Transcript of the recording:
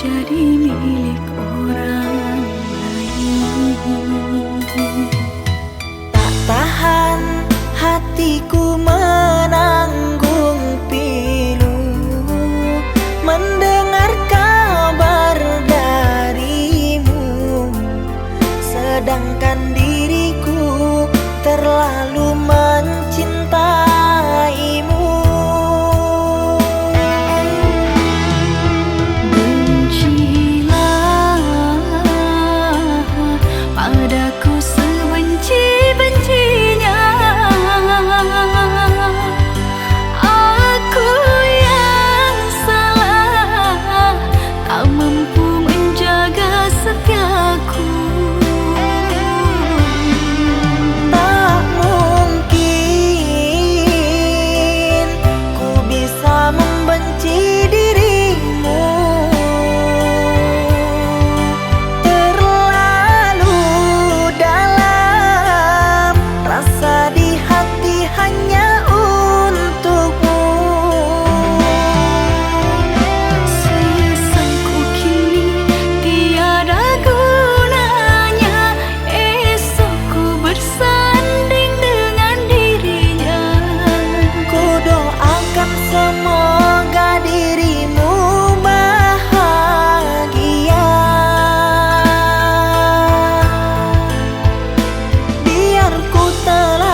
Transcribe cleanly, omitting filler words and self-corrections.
jadi milik orang lain. Tak tahan hatiku menanggung pilu mendengar kabar darimu, sedangkan diriku terlalu mencintaimu. Bencilah padaku sebenci-bencinya. Aku yang salah, tak mampu menjaga setiaku. Tak mungkin ku bisa membenci dirimu, terlalu dalam rasa di hati hanya untukmu. Sesaku kini tiada gunanya, esokku bersanding dengan dirinya. Ku doakan semoga dirimu bahagia. Biar ku telah